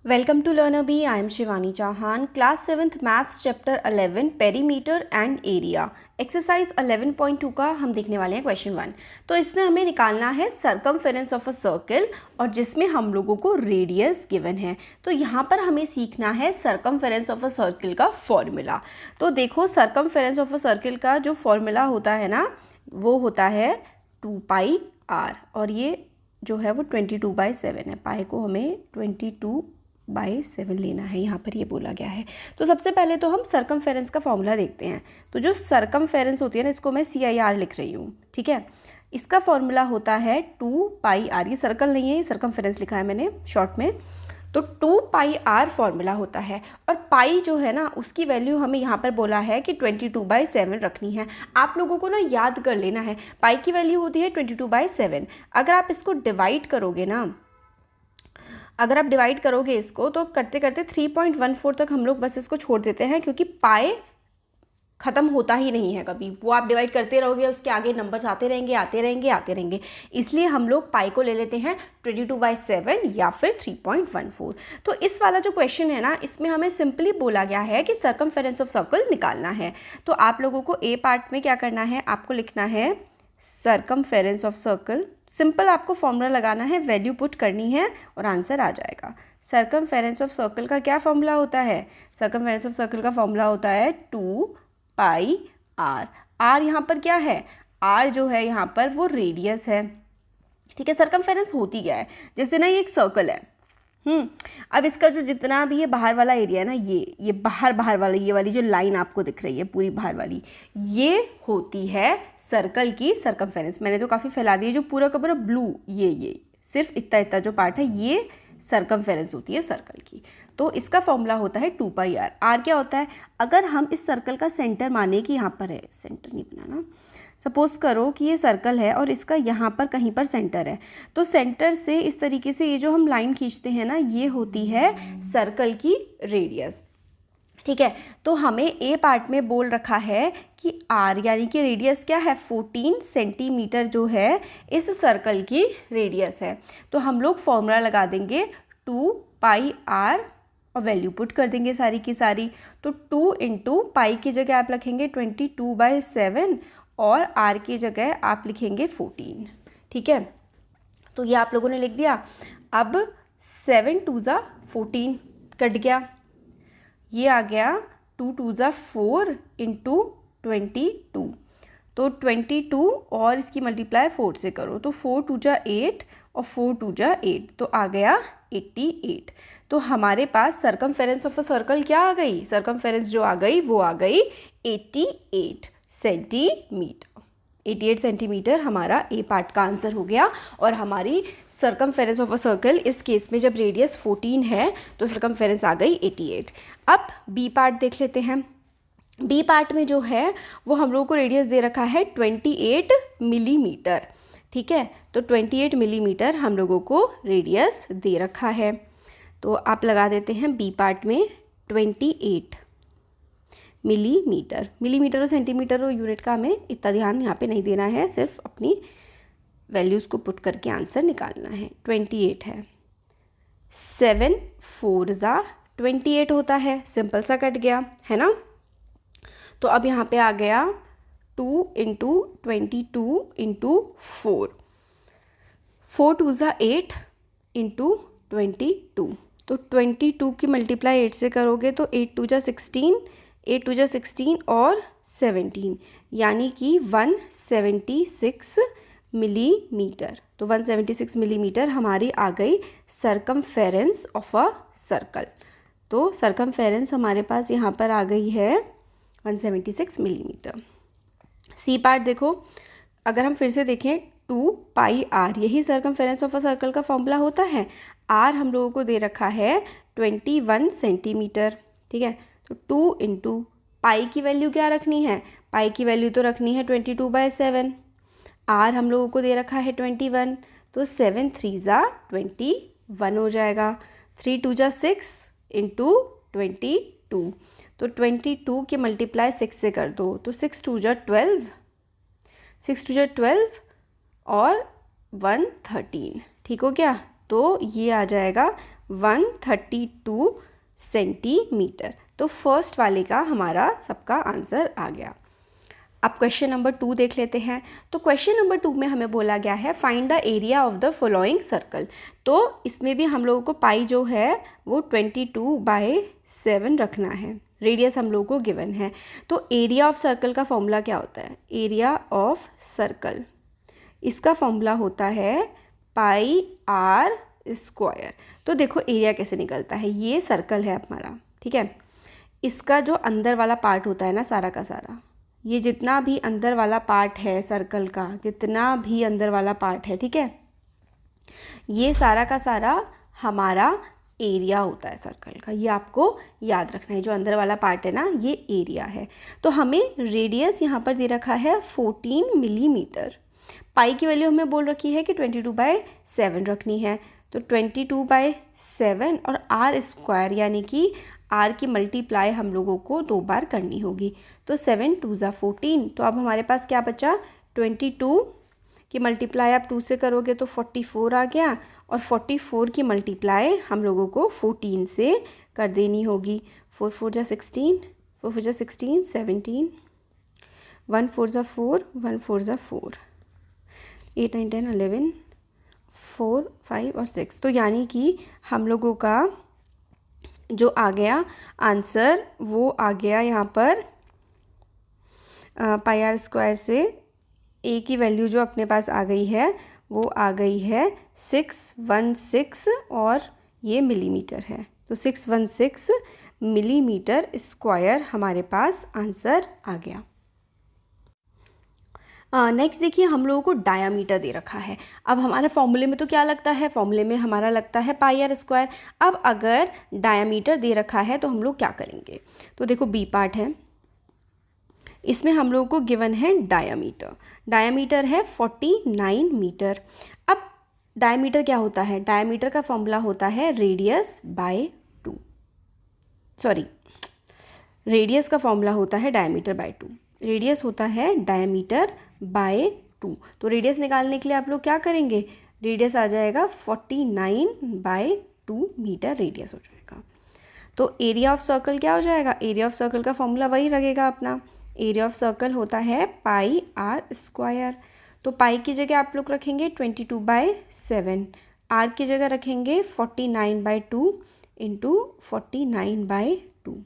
Welcome to Learner Bee. I am Shivani Chauhan. Class 7th Maths Chapter 11 Perimeter and Area. Exercise 11.2 का हम देखने वाले हैं question 1। तो इसमें हमें निकालना है सरकमफेरेंस ऑफ अ सर्कल और जिसमें हम लोगों को रेडियस गिवन है। तो यहाँ पर हमें सीखना है सरकमफेरेंस ऑफ अ सर्कल का फॉर्मूला। तो देखो सरकमफेरेंस ऑफ अ सर्कल का जो फॉर्मूला होता है ना, वो होता है 2πr और ये जो है वो 22/7 है। पाई को हमें 22/7 लेना है, यहाँ पर ये बोला गया है। तो सबसे पहले तो हम सरकमफेरेंस का फॉर्मूला देखते हैं। तो जो सरकमफेरेंस होती है ना, इसको मैं CIR लिख रही हूँ, ठीक है। इसका फॉर्मूला होता है 2πr। ये सर्कल नहीं है, ये सरकमफेरेंस लिखा है मैंने शॉर्ट में। तो 2πr फॉर्मूला होता है और पाई जो है ना, उसकी वैल्यू हमें यहाँ पर बोला है कि 22/7 रखनी है। आप लोगों को ना याद कर लेना है, पाई की वैल्यू होती है 22/7। अगर आप इसको डिवाइड करोगे ना, अगर आप डिवाइड करोगे इसको, तो करते करते 3.14 तक हम लोग बस इसको छोड़ देते हैं, क्योंकि पाई ख़त्म होता ही नहीं है कभी। वो आप डिवाइड करते रहोगे, उसके आगे नंबर्स आते रहेंगे आते रहेंगे आते रहेंगे। इसलिए हम लोग पाई को ले लेते हैं 22/7 या फिर 3.14। तो इस वाला जो क्वेश्चन है ना, इसमें हमें सिंपली बोला गया है कि सरकमफेरेंस ऑफ सर्कल निकालना है। तो आप लोगों को ए पार्ट में क्या करना है, आपको लिखना है सरकमफेरेंस ऑफ सर्कल। सिंपल आपको फॉर्मूला लगाना है, वैल्यू पुट करनी है और आंसर आ जाएगा। सरकमफेरेंस ऑफ सर्कल का क्या फॉर्मूला होता है? सरकमफेरेंस ऑफ सर्कल का फॉर्मूला होता है 2πr। आर यहाँ पर क्या है? आर जो है यहाँ पर वो रेडियस है, ठीक है। सरकमफेरेंस होती क्या है? जैसे ना ये एक सर्कल है, अब इसका जो जितना भी ये बाहर वाला एरिया है ना, ये बाहर वाला, ये वाली जो लाइन आपको दिख रही है पूरी बाहर वाली, ये होती है सर्कल की सरकमफेरेंस। मैंने तो काफ़ी फैला दी है, जो पूरा का पूरा ब्लू, ये सिर्फ इतना जो पार्ट है, ये सरकमफेरेंस होती है सर्कल की। तो इसका फॉर्मूला होता है 2πr। आर क्या होता है? अगर हम इस सर्कल का सेंटर माने कि यहाँ पर है, सेंटर नहीं बनाना, सपोज करो कि ये सर्कल है और इसका यहाँ पर कहीं पर सेंटर है, तो सेंटर से इस तरीके से ये जो हम लाइन खींचते हैं ना, ये होती है सर्कल की रेडियस, ठीक है। तो हमें ए पार्ट में बोल रखा है कि आर यानी कि रेडियस क्या है, 14 सेंटीमीटर जो है इस सर्कल की रेडियस है। तो हम लोग फॉर्मूला लगा देंगे 2πr और वैल्यू पुट कर देंगे सारी की सारी। तो 2 × पाई की जगह आप लिखेंगे 22/7 और आर की जगह आप लिखेंगे 14, ठीक है। तो ये आप लोगों ने लिख दिया। अब 7 2 ज़ा 14 कट गया, ये आ गया 2 2 ज़ा 4 × 22। तो 22 और इसकी मल्टीप्लाई 4 से करो, तो 4 2 ज़ा 8 और 4 2 ज़ा 8, तो आ गया 88। तो हमारे पास सरकमफेरेंस ऑफ अ सर्कल क्या आ गई? सरकमफेरेंस जो आ गई वो आ गई 88 सेंटीमीटर। 88 सेंटीमीटर हमारा ए पार्ट का आंसर हो गया। और हमारी सरकमफेरेंस ऑफ अ सर्कल इस केस में जब रेडियस 14 है तो सरकमफेरेंस आ गई 88। अब बी पार्ट देख लेते हैं। बी पार्ट में जो है वो हम लोगों को रेडियस दे रखा है 28 मिलीमीटर, ठीक है। तो 28 मिलीमीटर हम लोगों को रेडियस दे रखा है। तो आप लगा देते हैं बी पार्ट में 28 मिलीमीटर। मिलीमीटर और सेंटीमीटर और यूनिट का हमें इतना ध्यान यहाँ पे नहीं देना है, सिर्फ अपनी वैल्यूज़ को पुट करके आंसर निकालना है। 28 है, 7 4 ज़ा 28 होता है, सिंपल सा कट गया है ना। तो अब यहाँ पे आ गया 2 × 22 × 4, 4 2 ज़ा 8 × 22। तो 22 की मल्टीप्लाई 8 से करोगे तो 8 2 ज़ा 16, 8 2 ज़ा 16 और 17, यानी कि 176 मिलीमीटर। तो 176 मिलीमीटर हमारी आ गई सरकमफेरेंस ऑफ अ सर्कल। तो सरकमफेरेंस हमारे पास यहाँ पर आ गई है 176 मिलीमीटर। सी पार्ट देखो, अगर हम फिर से देखें 2πr, यही सरकमफेरेंस ऑफ अ सर्कल का फॉर्मूला होता है। आर हम लोगों को दे रखा है 21 सेंटीमीटर, ठीक है। तो 2 × पाई की वैल्यू क्या रखनी है? पाई की वैल्यू तो रखनी है 22/7। आर हम लोगों को दे रखा है 21, तो 7 3 ज़ा 21 हो जाएगा। 3 2 ज़ा 6 × 22, तो 22 की मल्टीप्लाई 6 से कर दो, तो 6 2 ज़ा 12, 6 2 ज़ा 12 और 113, ठीक हो गया। तो ये आ जाएगा 132 सेंटीमीटर। तो फर्स्ट वाले का हमारा सबका आंसर आ गया। अब क्वेश्चन नंबर 2 देख लेते हैं। तो क्वेश्चन नंबर 2 में हमें बोला गया है find the area of the following circle. तो इसमें भी हम लोगों को पाई जो है वो 22/7 रखना है। रेडियस हम लोगों को गिवन है। तो एरिया ऑफ सर्कल का फॉर्मूला क्या होता है? एरिया ऑफ सर्कल, इसका फॉर्मूला होता है πr²। तो देखो एरिया कैसे निकलता है। ये सर्कल है हमारा, ठीक है। इसका जो अंदर वाला पार्ट होता है ना, सारा का सारा, ये जितना भी अंदर वाला पार्ट है सर्कल का, जितना भी अंदर वाला पार्ट है, ठीक है, ये सारा का सारा हमारा एरिया होता है सर्कल का। ये आपको याद रखना है। जो अंदर वाला पार्ट है ना, ये एरिया है। तो हमें रेडियस यहाँ पर दे रखा है 14 मिलीमीटर। पाई की वैल्यू हमें बोल रखी है कि 22/7 रखनी है। तो 22/7 और r² यानी कि r की मल्टीप्लाई हम लोगों को 2 बार करनी होगी। तो 7 2 ज़ा 14। तो अब हमारे पास क्या बचा? 22 की मल्टीप्लाई आप 2 से करोगे तो 44 आ गया, और 44 की मल्टीप्लाई हम लोगों को 14 से कर देनी होगी। 4 4 ज़ा 16, 4 4 ज़ा 16, 17, 1 4 ज़ा 4, 1 4 ज़ा 4, 8 9 10 11, 4 5 और 6। तो यानी कि हम लोगों का जो आ गया आंसर वो आ गया यहाँ पर πr² से a की वैल्यू जो अपने पास आ गई है वो आ गई है 616, और ये मिलीमीटर है। तो 616 मिलीमीटर स्क्वायर हमारे पास आंसर आ गया। नेक्स्ट देखिए, हम लोगों को डायामीटर दे रखा है। अब हमारे फॉर्मूले में तो क्या लगता है? फॉर्मूले में हमारा लगता है πr²। अब अगर डायामीटर दे रखा है तो हम लोग क्या करेंगे? तो देखो बी पार्ट है, इसमें हम लोगों को गिवन है डायामीटर। डायामीटर है 49 मीटर। अब डायामीटर क्या होता है? डायामीटर का फॉर्मूला होता है रेडियस बाय 2। सॉरी, रेडियस का फॉर्मूला होता है डायामीटर बाय 2। रेडियस होता है डायामीटर बाय 2। तो रेडियस निकालने के लिए आप लोग क्या करेंगे? रेडियस आ जाएगा 49/2 मीटर रेडियस हो जाएगा। तो एरिया ऑफ सर्कल क्या हो जाएगा? एरिया ऑफ सर्कल का फॉर्मूला वही लगेगा अपना। एरिया ऑफ सर्कल होता है πr²। तो पाई की जगह आप लोग रखेंगे 22/7, आर की जगह रखेंगे 49/2 इंटू 49/2।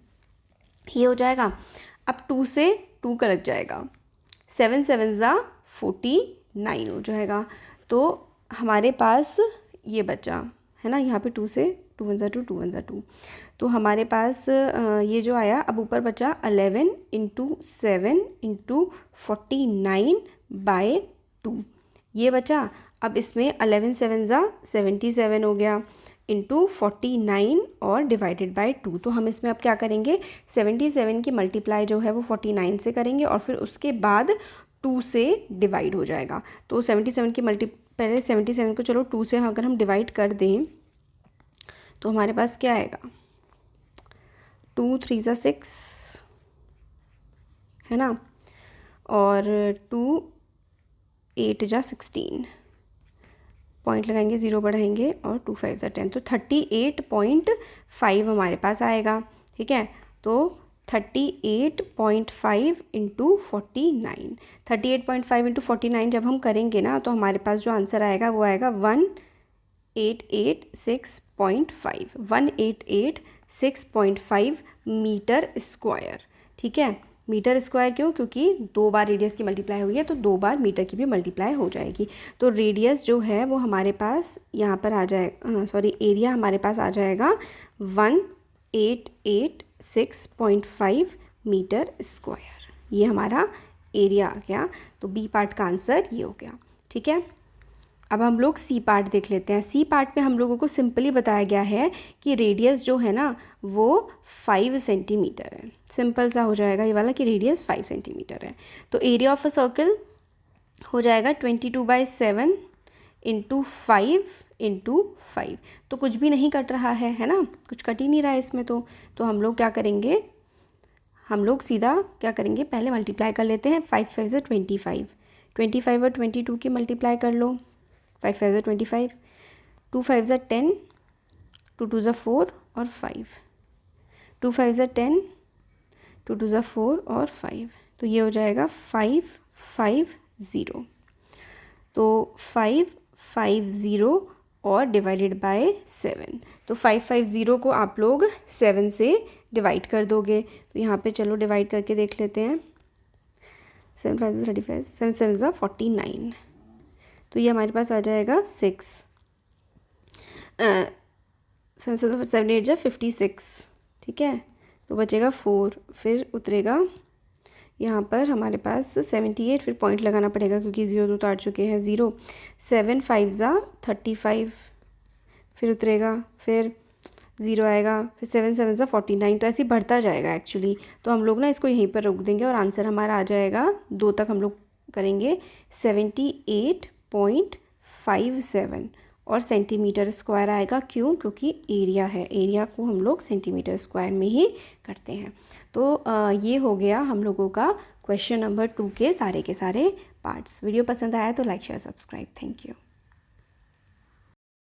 ये हो जाएगा। अब 2 से 2 का लग जाएगा, 7 7 ज़ा 49 हो जाएगा। तो हमारे पास ये बचा है ना, यहाँ पे 2 से 2 1 ज़ा 2, 2 1 ज़ा 2। तो हमारे पास ये जो आया, अब ऊपर बचा 11 इंटू 7 इंटू 49/2, ये बचा। अब इसमें 11 7 ज़ा 77 हो गया, इंटू 49 और डिवाइडेड बाय 2। तो हम इसमें अब क्या करेंगे? 77 की मल्टीप्लाई जो है वो 49 से करेंगे, और फिर उसके बाद 2 से डिवाइड हो जाएगा। तो 77 की पहले 77 को चलो 2 से अगर हम डिवाइड कर दें तो हमारे पास क्या आएगा? 2 3 ज़ा 6 है ना, और 2 8 ज़ा 16, पॉइंट लगाएंगे, 0 बढ़ाएंगे, और 2 5 ज़ा 10। तो 38.5 हमारे पास आएगा, ठीक है। तो 38.5 इंटू 49, 38.5 इंटू 49 जब हम करेंगे ना, तो हमारे पास जो आंसर आएगा वो आएगा 1886.5, 1886.5 मीटर स्क्वायर, ठीक है। मीटर स्क्वायर क्यों? क्योंकि 2 बार रेडियस की मल्टीप्लाई हुई है, तो 2 बार मीटर की भी मल्टीप्लाई हो जाएगी। तो रेडियस जो है वो हमारे पास यहाँ पर आ जाएगा, सॉरी, एरिया हमारे पास आ जाएगा 1886.5 मीटर स्क्वायर। ये हमारा एरिया आ गया। तो बी पार्ट का आंसर ये हो गया, ठीक है। अब हम लोग सी पार्ट देख लेते हैं। सी पार्ट में हम लोगों को सिंपली बताया गया है कि रेडियस जो है ना वो 5 सेंटीमीटर है। सिंपल सा हो जाएगा ये वाला कि रेडियस 5 सेंटीमीटर है। तो एरिया ऑफ अ सर्कल हो जाएगा 22/7 इंटू 5 इंटू 5। तो कुछ भी नहीं कट रहा है ना, कुछ कट ही नहीं रहा है इसमें। तो हम लोग क्या करेंगे? हम लोग सीधा क्या करेंगे? पहले मल्टीप्लाई कर लेते हैं। 5 5 से 25, 25 और 22 की मल्टीप्लाई कर लो। 5 5 से 25, 2 5 ज़ा 10, 2 2 ज़ा 4 और 5, 2 5 ज़ा 10, 2 2 ज़ा 4 और 5, तो ये हो जाएगा 5 5 0। तो 5 5 0 और डिवाइडेड बाय 7, तो 5 5 0 को आप लोग 7 से डिवाइड कर दोगे। तो यहाँ पे चलो डिवाइड करके देख लेते हैं। 7 5 35, 7 7 ज़ा 49, तो ये हमारे पास आ जाएगा 6, 7 8 ज़ा 56, ठीक है, तो बचेगा 4, फिर उतरेगा यहाँ पर हमारे पास 78, फिर पॉइंट लगाना पड़ेगा क्योंकि 0 तो उतार चुके हैं, 0, 7 5 ज़ा 35, फिर उतरेगा, फिर 0 आएगा, फिर 7 7 ज़ा 49, तो ऐसे ही बढ़ता जाएगा एक्चुअली। तो हम लोग ना इसको यहीं पर रोक देंगे और आंसर हमारा आ जाएगा 2 तक हम लोग करेंगे 78.57 और सेंटीमीटर स्क्वायर आएगा। क्यों? क्योंकि एरिया है, एरिया को हम लोग सेंटीमीटर स्क्वायर में ही करते हैं। तो ये हो गया हम लोगों का क्वेश्चन नंबर 2 के सारे पार्ट्स। वीडियो पसंद आया तो like share subscribe. Thank you.